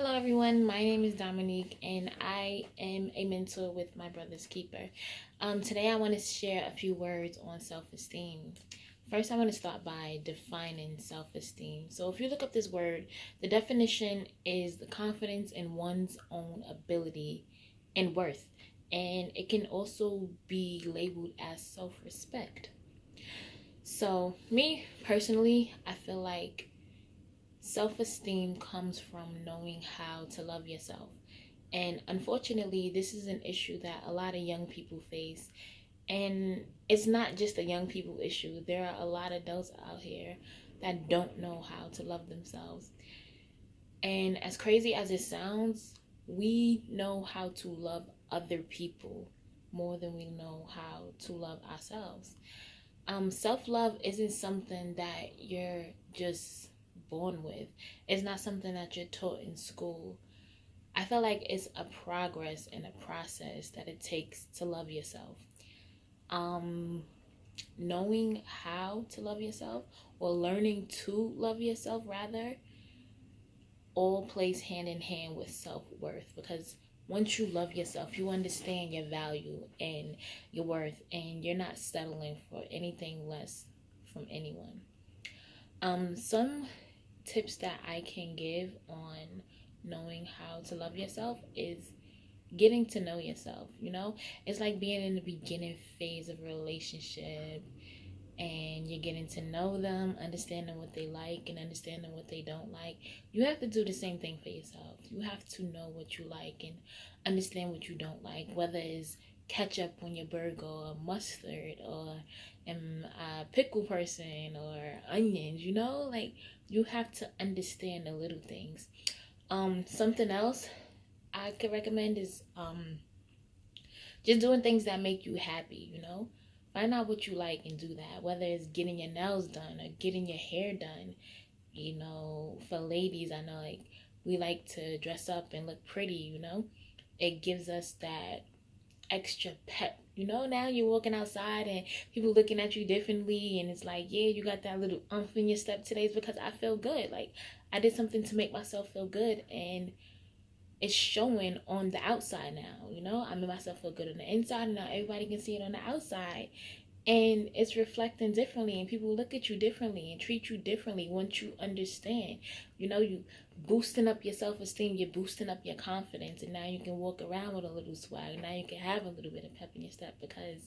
Hello, everyone. My name is Dominique, and I am a mentor with my brother's keeper. Today, I want to share a few words on self-esteem. First, I want to start by defining self-esteem. So, if you look up this word, the definition is the confidence in one's own ability and worth, and it can also be labeled as self-respect. So, me personally, I feel like self-esteem comes from knowing how to love yourself. And unfortunately, this is an issue that a lot of young people face. And it's not just a young people issue. There are a lot of adults out here that don't know how to love themselves. And as crazy as it sounds, we know how to love other people more than we know how to love ourselves. Self-love isn't something that you're just born with. It's not something that you're taught in school. I feel like it's a progress and a process that it takes to love yourself. Um, Knowing how to love yourself, or learning to love yourself rather, all plays hand in hand with self-worth, because once you love yourself, you understand your value and your worth, and you're not settling for anything less from anyone. Some tips that I can give on knowing how to love yourself is getting to know yourself. It's like being in the beginning phase of a relationship, and you're getting to know them, understanding what they like and understanding what they don't like. You have to do the same thing for yourself. You have to know what you like and understand what you don't like, whether it's ketchup on your burger, or mustard, or a pickle person, or onions. Like, you have to understand the little things. Something else I could recommend is just doing things that make you happy. Find out what you like and do that, whether it's getting your nails done or getting your hair done. For ladies, I know, like, we like to dress up and look pretty. It gives us that extra pep. Now you're walking outside and people looking at you differently, and it's like, yeah, you got that little in your step today. It's because I feel good. Like, I did something to make myself feel good, and it's showing on the outside now. I made myself feel good on the inside, and now everybody can see it on the outside. And it's reflecting differently, and people look at you differently and treat you differently once you understand. You boosting up your self-esteem, you're boosting up your confidence, and now you can walk around with a little swag. Now you can have a little bit of pep in your step because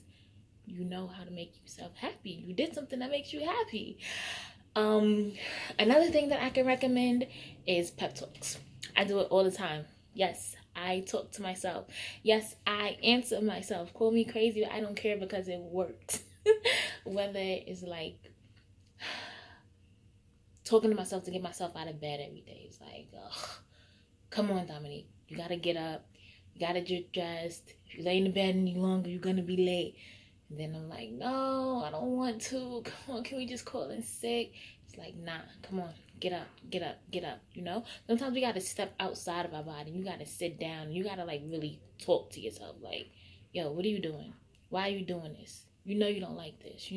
you know how to make yourself happy. You did something that makes you happy. Another thing that I can recommend is pep talks. I do it all the time. Yes, I talk to myself. Yes, I answer myself. Call me crazy, I don't care, because it works. Whether it's like talking to myself to get myself out of bed every day. It's like, ugh, come on, Dominique. You gotta get up. You gotta get dressed. If you lay in the bed any longer, you're gonna be late. And then I'm like, no, I don't want to. Come on, can we just call in sick? It's like, nah, come on, get up, get up, get up. Sometimes we gotta step outside of our body. You gotta sit down. You gotta, like, really talk to yourself. Like, yo, what are you doing? Why are you doing this? You don't like this,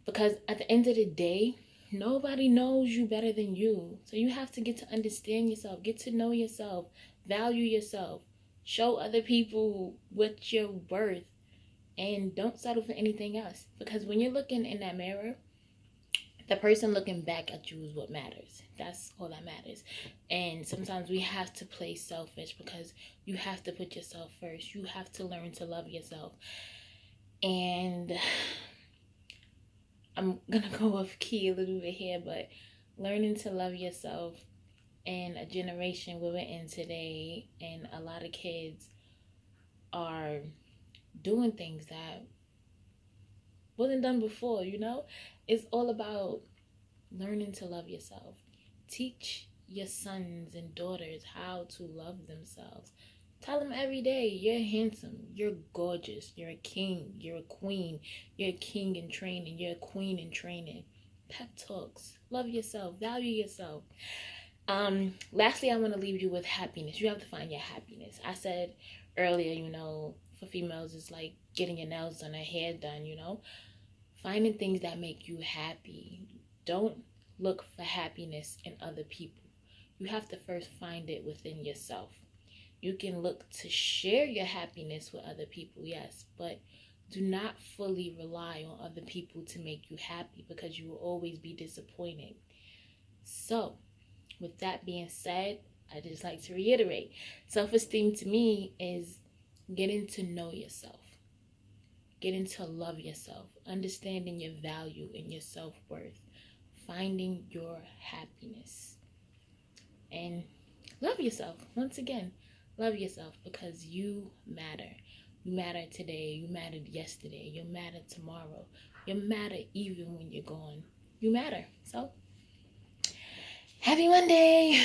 Because at the end of the day, nobody knows you better than you. So you have to get to understand yourself, get to know yourself, value yourself, show other people what you're worth, and don't settle for anything else. Because when you're looking in that mirror, the person looking back at you is what matters. That's all that matters. And sometimes we have to play selfish because you have to put yourself first. You have to learn to love yourself. And I'm gonna go off key a little bit here, but learning to love yourself in a generation we're in today, and a lot of kids are doing things that wasn't done before. It's all about learning to love yourself. Teach your sons and daughters how to love themselves. Tell them every day, you're handsome, you're gorgeous, you're a king, you're a queen, you're a king in training, you're a queen in training. Pep talks. Love yourself, value yourself. Lastly, I want to leave you with happiness. You have to find your happiness. I said earlier, for females, it's like getting your nails done, or hair done, finding things that make you happy. Don't look for happiness in other people. you have to first find it within yourself. You can look to share your happiness with other people, yes, but do not fully rely on other people to make you happy, because you will always be disappointed. So, with that being said, I just like to reiterate, self-esteem to me is getting to know yourself, getting to love yourself, understanding your value and your self-worth, finding your happiness, and love yourself. Once again, love yourself, because you matter. You matter today, you mattered yesterday, you matter tomorrow, you matter even when you're gone. You matter. So, happy Monday!